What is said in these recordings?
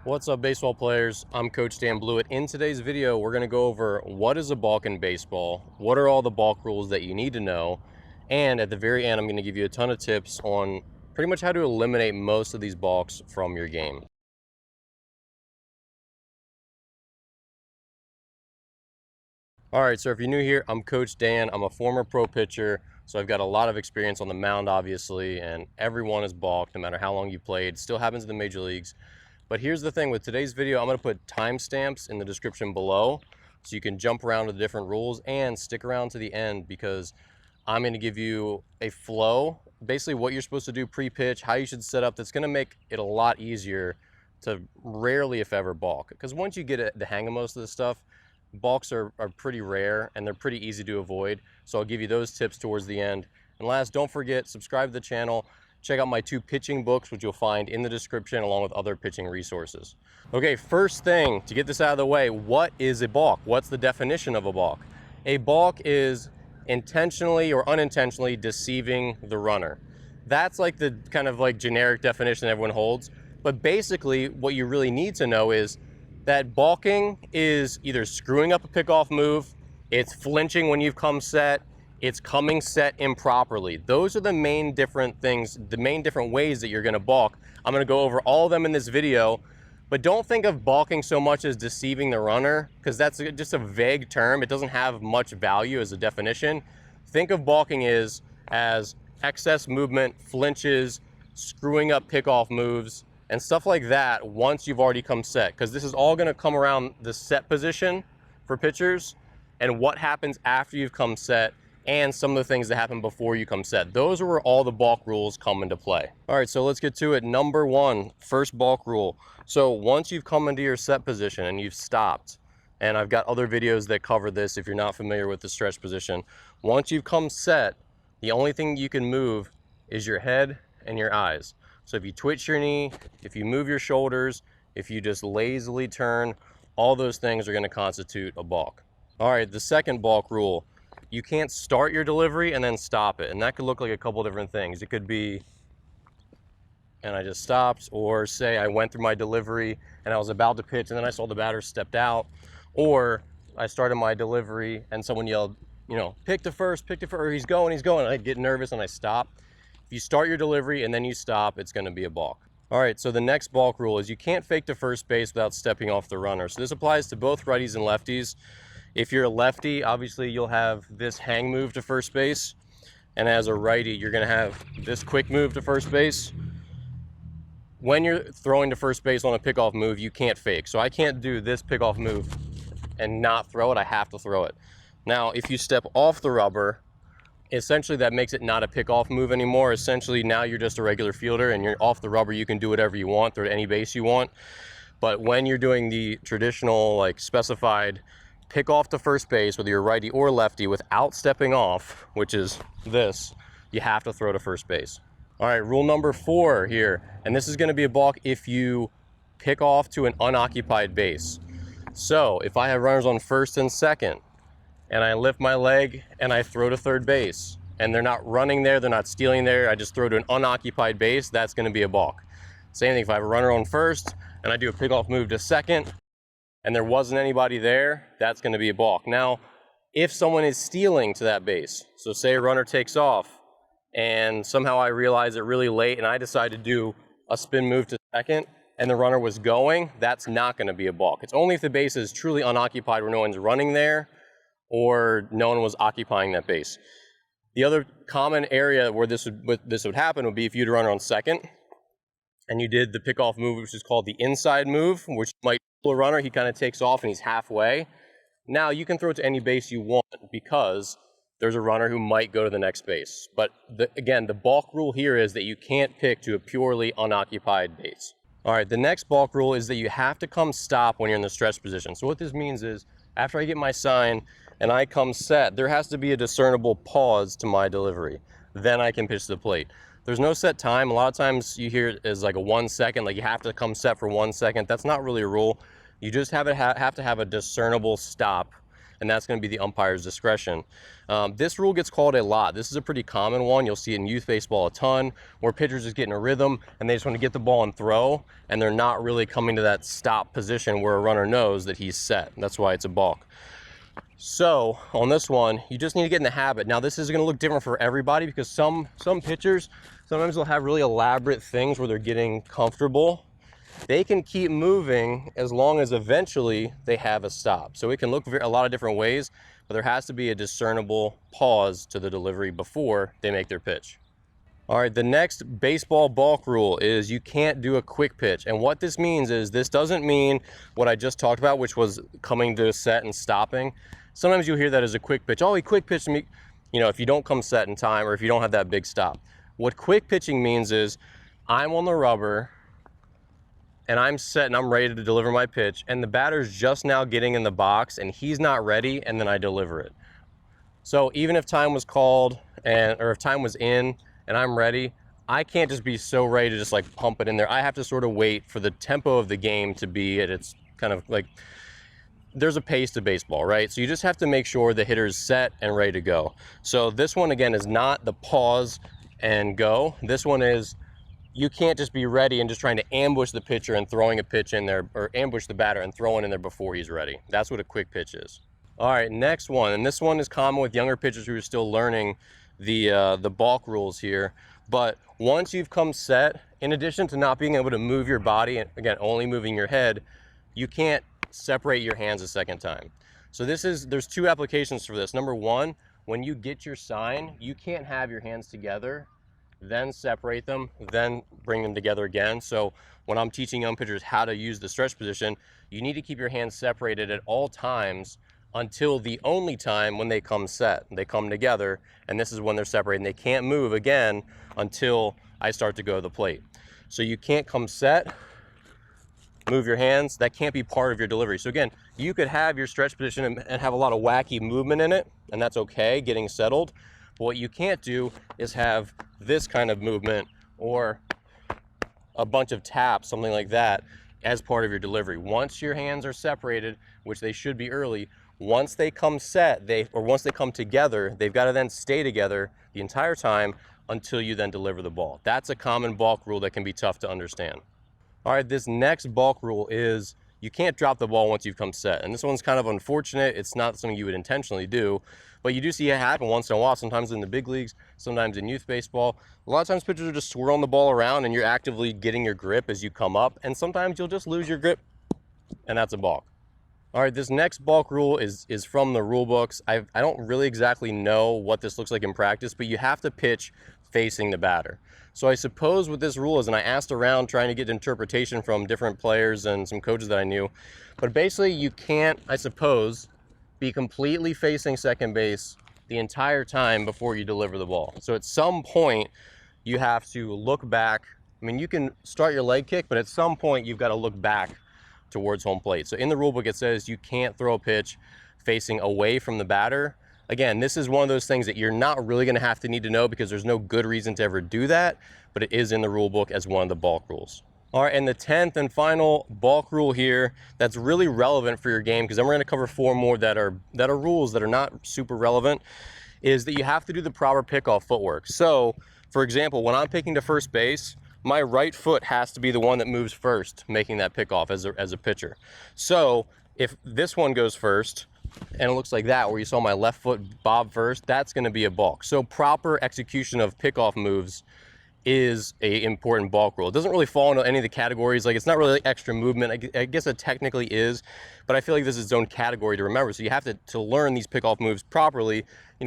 What's up, baseball players? I'm Coach Dan Blewett. In today's video, we're going to go over what is a balk in baseball, what are all the balk rules that you need to know, and at the very end, I'm going to give you a ton of tips on pretty much how to eliminate most of these balks from your game. All right, so if you're new here, I'm Coach Dan. I'm a former pro pitcher, so I've got a lot of experience on the mound, obviously, and everyone is balked, no matter how long you played. Still happens in the major leagues. But here's the thing with today's video, I'm going to put timestamps in the description below so you can jump around to the different rules and stick around to the end because I'm going to give you a flow, basically what you're supposed to do pre-pitch, how you should set up. That's going to make it a lot easier to rarely, if ever, balk. Because once you get the hang of most of this stuff, balks are pretty rare and they're pretty easy to avoid. So I'll give you those tips towards the end. And last, don't forget, subscribe to the channel. Check out my 2 pitching books, which you'll find in the description, along with other pitching resources. Okay, first thing, to get this out of the way, what is a balk? What's the definition of a balk? A balk is intentionally or unintentionally deceiving the runner. That's like the kind of like generic definition everyone holds. But basically, what you really need to know is that balking is either screwing up a pickoff move, it's flinching when you've come set, it's coming set improperly. Those are the main different things, the main different ways that you're gonna balk. I'm gonna go over all of them in this video, but don't think of balking so much as deceiving the runner, because that's just a vague term. It doesn't have much value as a definition. Think of balking as excess movement, flinches, screwing up pickoff moves, and stuff like that once you've already come set, because this is all gonna come around the set position for pitchers and what happens after you've come set and some of the things that happen before you come set. Those are where all the balk rules come into play. All right, so let's get to it. Number 1, first balk rule. So once you've come into your set position and you've stopped, and I've got other videos that cover this if you're not familiar with the stretch position, once you've come set, the only thing you can move is your head and your eyes. So if you twitch your knee, if you move your shoulders, if you just lazily turn, all those things are gonna constitute a balk. All right, the second balk rule, you can't start your delivery and then stop it. And that could look like a couple different things. It could be, and I just stopped, or say I went through my delivery and I was about to pitch and then I saw the batter stepped out, or I started my delivery and someone yelled, you know, pick to first, or he's going. I get nervous and I stop. If you start your delivery and then you stop, it's gonna be a balk. All right, so the next balk rule is you can't fake to first base without stepping off the runner. So this applies to both righties and lefties. If you're a lefty, obviously you'll have this hang move to first base. And as a righty, you're gonna have this quick move to first base. When you're throwing to first base on a pickoff move, you can't fake. So I can't do this pickoff move and not throw it, I have to throw it. Now, if you step off the rubber, essentially that makes it not a pickoff move anymore. Essentially now you're just a regular fielder and you're off the rubber, you can do whatever you want, throw to any base you want. But when you're doing the traditional, like specified pick off to first base, whether you're righty or lefty, without stepping off, which is this, you have to throw to first base. All right, rule number 4 here, and this is gonna be a balk if you pick off to an unoccupied base. So if I have runners on first and second, and I lift my leg and I throw to third base, and they're not running there, they're not stealing there, I just throw to an unoccupied base, that's gonna be a balk. Same thing, if I have a runner on first, and I do a pickoff move to second, and there wasn't anybody there, that's gonna be a balk. Now, if someone is stealing to that base, so say a runner takes off, and somehow I realize it really late, and I decide to do a spin move to second, and the runner was going, that's not gonna be a balk. It's only if the base is truly unoccupied where no one's running there, or no one was occupying that base. The other common area where this would happen would be if you'd run on second, and you did the pickoff move, which is called the inside move, which might pull a runner, he kind of takes off and he's halfway. Now you can throw it to any base you want because there's a runner who might go to the next base. But again, the balk rule here is that you can't pick to a purely unoccupied base. All right, the next balk rule is that you have to come stop when you're in the stretch position. So what this means is after I get my sign and I come set, there has to be a discernible pause to my delivery. Then I can pitch to the plate. There's no set time. A lot of times you hear it as like a 1 second, like you have to come set for 1 second. That's not really a rule. You just have to have a discernible stop and that's going to be the umpire's discretion. This rule gets called a lot. This is a pretty common one. You'll see it in youth baseball a ton, where pitchers just get in a rhythm and they just want to get the ball and throw, and they're not really coming to that stop position where a runner knows that he's set. That's why it's a balk. So on this one, you just need to get in the habit. Now this is going to look different for everybody, because some pitchers, sometimes they'll have really elaborate things where they're getting comfortable. They can keep moving as long as eventually they have a stop. So it can look a lot of different ways, but there has to be a discernible pause to the delivery before they make their pitch. All right, the next baseball balk rule is you can't do a quick pitch. And what this means is, this doesn't mean what I just talked about, which was coming to a set and stopping. Sometimes you'll hear that as a quick pitch. Oh, he quick pitched me, if you don't come set in time, or if you don't have that big stop. What quick pitching means is, I'm on the rubber and I'm set and I'm ready to deliver my pitch, and the batter's just now getting in the box and he's not ready, and then I deliver it. So even if time was called or if time was in and I'm ready, I can't just be so ready to just like pump it in there. I have to sort of wait for the tempo of the game to be at its kind of like, there's a pace to baseball, right? So you just have to make sure the hitter's set and ready to go. So this one, again, is not the pause and go. This one is, you can't just be ready and just trying to ambush the pitcher and throwing a pitch in there, or ambush the batter and throwing in there before he's ready. That's what a quick pitch is. All right, next one, and this one is common with younger pitchers who are still learning the balk rules here. But once you've come set, in addition to not being able to move your body, and again, only moving your head, you can't separate your hands a second time. So there's two applications for this. Number one, when you get your sign, you can't have your hands together, then separate them, then bring them together again. So when I'm teaching young pitchers how to use the stretch position, you need to keep your hands separated at all times until the only time when they come set. They come together, and this is when they're separated, and they can't move again until I start to go to the plate. So you can't come set, move your hands. That can't be part of your delivery. So again, you could have your stretch position and have a lot of wacky movement in it, and that's okay, getting settled. But what you can't do is have this kind of movement or a bunch of taps, something like that, as part of your delivery. Once your hands are separated, which they should be early, once they come set, once they come together, they've got to then stay together the entire time until you then deliver the ball. That's a common balk rule that can be tough to understand. All right, this next balk rule is you can't drop the ball once you've come set. And this one's kind of unfortunate. It's not something you would intentionally do, but you do see it happen once in a while, sometimes in the big leagues, sometimes in youth baseball. A lot of times pitchers are just swirling the ball around and you're actively getting your grip as you come up, and sometimes you'll just lose your grip, and that's a balk. All right, this next balk rule is from the rule books. I don't really exactly know what this looks like in practice, but you have to pitch facing the batter. So I suppose what this rule is, and I asked around trying to get interpretation from different players and some coaches that I knew, but basically you can't, I suppose, be completely facing second base the entire time before you deliver the ball. So at some point you have to look back. I mean, you can start your leg kick, but at some point you've got to look back towards home plate. So in the rule book it says you can't throw a pitch facing away from the batter. Again, this is one of those things that you're not really going to have to need to know, because there's no good reason to ever do that, but it is in the rule book as one of the balk rules. All right, and the 10th and final balk rule here that's really relevant for your game, because then we're going to cover 4 more that are rules that are not super relevant, is that you have to do the proper pickoff footwork. So, for example, when I'm picking to first base, my right foot has to be the one that moves first, making that pickoff as a pitcher. So if this one goes first, and it looks like that, where you saw my left foot bob first, that's going to be a balk. So proper execution of pickoff moves is a important balk rule. It doesn't really fall into any of the categories. Like, it's not really like extra movement. I guess it technically is, but I feel like this is its own category to remember. So you have to learn these pickoff moves properly.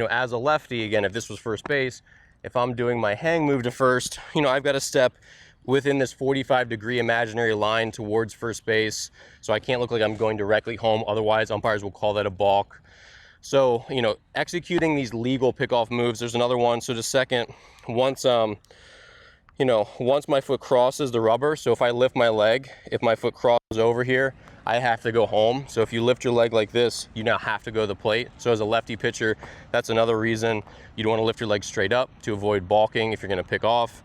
As a lefty, again, if this was first base, if I'm doing my hang move to first, I've got to step within this 45-degree imaginary line towards first base. So I can't look like I'm going directly home. Otherwise, umpires will call that a balk. So, executing these legal pickoff moves. There's another one. So just second, once my foot crosses the rubber, so if I lift my leg, if my foot crosses over here, I have to go home. So if you lift your leg like this, you now have to go to the plate. So as a lefty pitcher, that's another reason you don't want to lift your leg straight up, to avoid balking if you're going to pick off.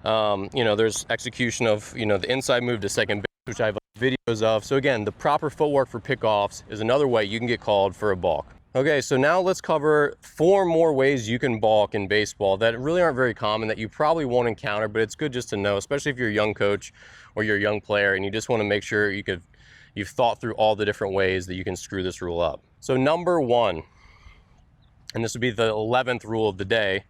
There's execution of, the inside move to second base, which I have videos of. So again, the proper footwork for pickoffs is another way you can get called for a balk. Okay, so now let's cover 4 more ways you can balk in baseball that really aren't very common, that you probably won't encounter, but it's good just to know, especially if you're a young coach or you're a young player and you just want to make sure you've thought through all the different ways that you can screw this rule up. So number 1, and this would be the 11th rule of the day,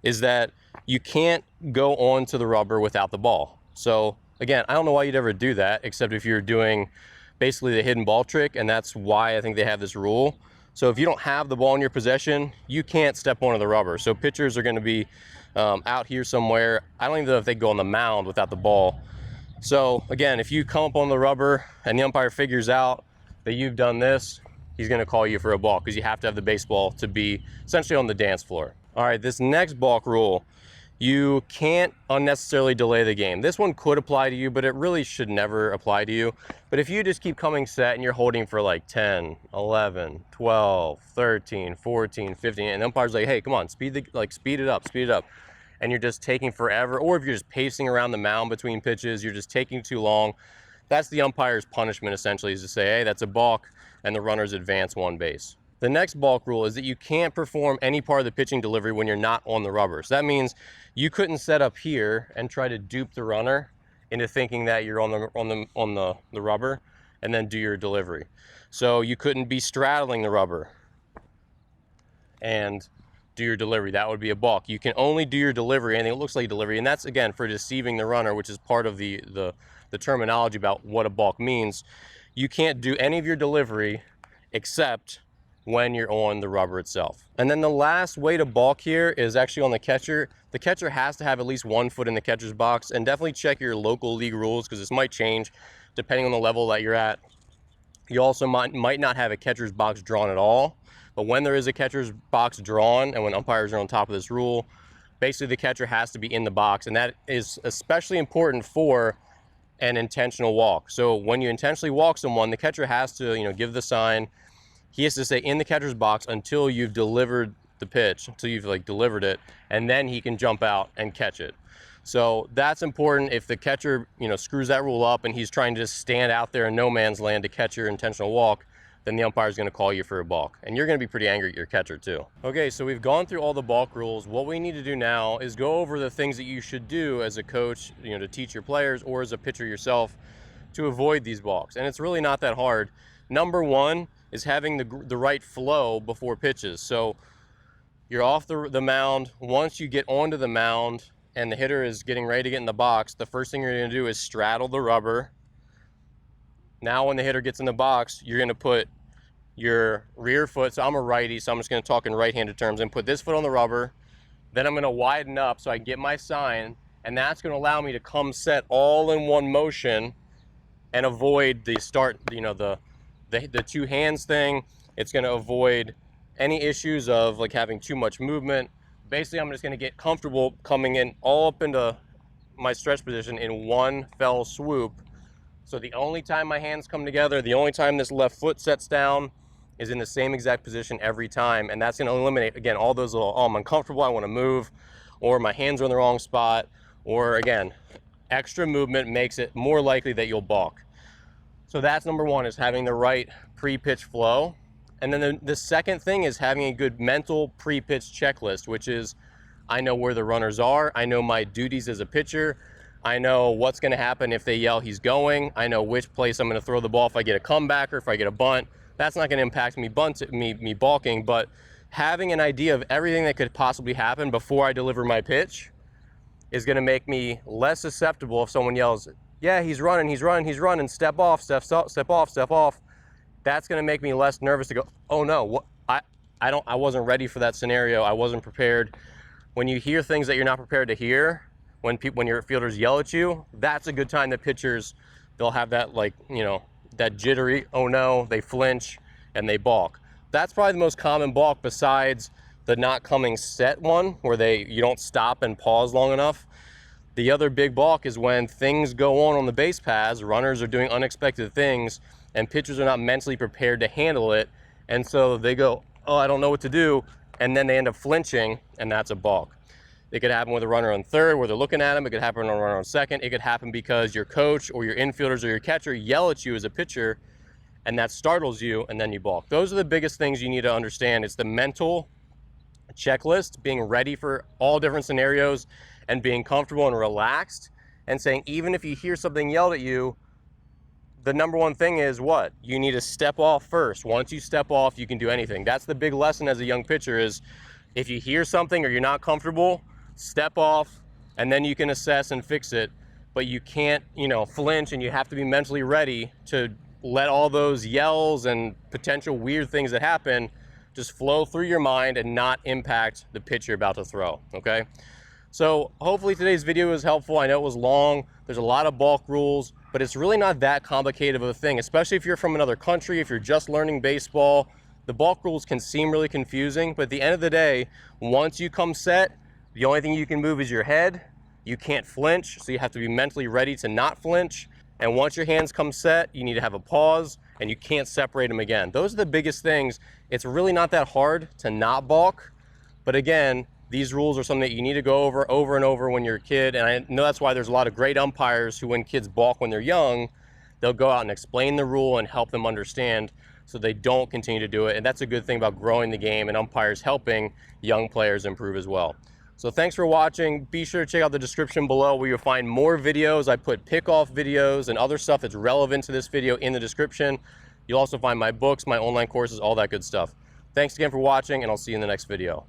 is that you can't go onto the rubber without the ball. So again, I don't know why you'd ever do that, except if you're doing basically the hidden ball trick, and that's why I think they have this rule. So if you don't have the ball in your possession, you can't step onto the rubber. So pitchers are going to be out here somewhere. I don't even know if they go on the mound without the ball. So again, if you come up on the rubber and the umpire figures out that you've done this, he's going to call you for a balk, because you have to have the baseball to be essentially on the dance floor. All right, this next balk rule, you can't unnecessarily delay the game. This one could apply to you, but it really should never apply to you. But if you just keep coming set and you're holding for like 10, 11, 12, 13, 14, 15, and the umpire's like, hey, come on, speed it up. And you're just taking forever, or if you're just pacing around the mound between pitches, you're just taking too long. That's the umpire's punishment, essentially, is to say, hey, that's a balk, and the runners advance 1 base. The next balk rule is that you can't perform any part of the pitching delivery when you're not on the rubber. So that means you couldn't set up here and try to dupe the runner into thinking that you're on the rubber and then do your delivery. So you couldn't be straddling the rubber and do your delivery. That would be a balk. You can only do your delivery, anything that looks like delivery, and that's again for deceiving the runner, which is part of the terminology about what a balk means. You can't do any of your delivery except when you're on the rubber itself. And then the last way to balk here is actually on the catcher. The catcher has to have at least 1 foot in the catcher's box, and definitely check your local league rules, because this might change depending on the level that you're at. You also might not have a catcher's box drawn at all, but when there is a catcher's box drawn and when umpires are on top of this rule, basically the catcher has to be in the box, and that is especially important for an intentional walk. So when you intentionally walk someone, the catcher has to, give the sign. He has to stay in the catcher's box until you've delivered the pitch, until you've delivered it, and then he can jump out and catch it. So that's important. If the catcher, screws that rule up and he's trying to just stand out there in no man's land to catch your intentional walk, then the umpire is going to call you for a balk, and you're going to be pretty angry at your catcher too. Okay, so we've gone through all the balk rules. What we need to do now is go over the things that you should do as a coach, to teach your players, or as a pitcher yourself, to avoid these balks. And it's really not that hard. Number 1 is having the right flow before pitches. So you're off the mound. Once you get onto the mound and the hitter is getting ready to get in the box, the first thing you're going to do is straddle the rubber. Now when the hitter gets in the box, you're going to put your rear foot, so I'm a righty, so I'm just going to talk in right-handed terms, and put this foot on the rubber. Then I'm going to widen up so I can get my sign, and that's going to allow me to come set all in one motion and avoid the the 2 hands thing. It's going to avoid any issues of having too much movement. Basically, I'm just going to get comfortable coming in all up into my stretch position in one fell swoop. So the only time my hands come together, the only time this left foot sets down, is in the same exact position every time. And that's going to eliminate, again, all those little, oh, I'm uncomfortable, I want to move, or my hands are in the wrong spot, or again, extra movement makes it more likely that you'll balk. So that's number 1, is having the right pre-pitch flow. And then the second thing is having a good mental pre-pitch checklist, which is, I know where the runners are, I know my duties as a pitcher, I know what's going to happen if they yell he's going, I know which place I'm going to throw the ball if I get a comeback or if I get a bunt. That's not going to impact me balking, but having an idea of everything that could possibly happen before I deliver my pitch is going to make me less susceptible if someone yells, yeah, he's running, step off. That's going to make me less nervous to go, oh no, I wasn't ready for that scenario. I wasn't prepared. When you hear things that you're not prepared to hear, when your fielders yell at you, that's a good time that pitchers, they'll have that that jittery, oh no, they flinch and they balk. That's probably the most common balk, besides the not coming set one, where you don't stop and pause long enough. The other big balk is when things go on the base paths, runners are doing unexpected things, and pitchers are not mentally prepared to handle it, and so they go, oh, I don't know what to do, and then they end up flinching, and that's a balk. It could happen with a runner on third where they're looking at him. It could happen on a runner on second. It could happen because your coach or your infielders or your catcher yell at you as a pitcher, and that startles you, and then you balk. Those are the biggest things you need to understand. It's the mental checklist, being ready for all different scenarios and being comfortable and relaxed, and saying even if you hear something yelled at you, the number one thing is what? You need to step off first. Once you step off, you can do anything. That's the big lesson as a young pitcher is if you hear something or you're not comfortable, step off, and then you can assess and fix it. But you can't, flinch, and you have to be mentally ready to let all those yells and potential weird things that happen just flow through your mind and not impact the pitch you're about to throw, okay? So hopefully today's video was helpful. I know it was long. There's a lot of balk rules, but it's really not that complicated of a thing, especially if you're from another country, if you're just learning baseball. The balk rules can seem really confusing, but at the end of the day, once you come set, the only thing you can move is your head. You can't flinch, so you have to be mentally ready to not flinch. And once your hands come set, you need to have a pause, and you can't separate them again. Those are the biggest things. It's really not that hard to not balk, but again, these rules are something that you need to go over and over when you're a kid. And I know that's why there's a lot of great umpires who, when kids balk when they're young, they'll go out and explain the rule and help them understand so they don't continue to do it. And that's a good thing about growing the game and umpires helping young players improve as well. So thanks for watching. Be sure to check out the description below where you'll find more videos. I put pick-off videos and other stuff that's relevant to this video in the description. You'll also find my books, my online courses, all that good stuff. Thanks again for watching, and I'll see you in the next video.